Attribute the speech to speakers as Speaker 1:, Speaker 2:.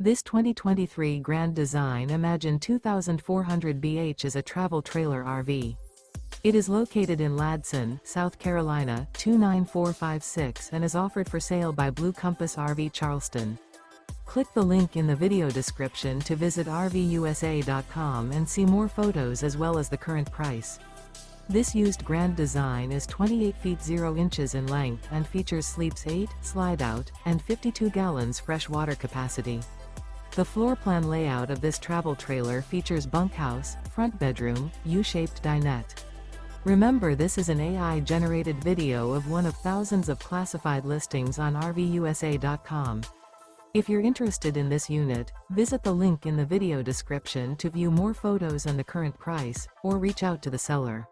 Speaker 1: This 2023 Grand Design Imagine 2400 BH is a travel trailer RV. It is located in Ladson, South Carolina, 29456 and is offered for sale by Blue Compass RV Charleston. Click the link in the video description to visit RVUSA.com and see more photos as well as the current price. This used Grand Design is 28 feet 0 inches in length and features sleeps 8, slide-out, and 52 gallons fresh water capacity. The floor plan layout of this travel trailer features bunkhouse, front bedroom, U-shaped dinette. Remember, this is an AI-generated video of one of thousands of classified listings on RVUSA.com. If you're interested in this unit, visit the link in the video description to view more photos and the current price, or reach out to the seller.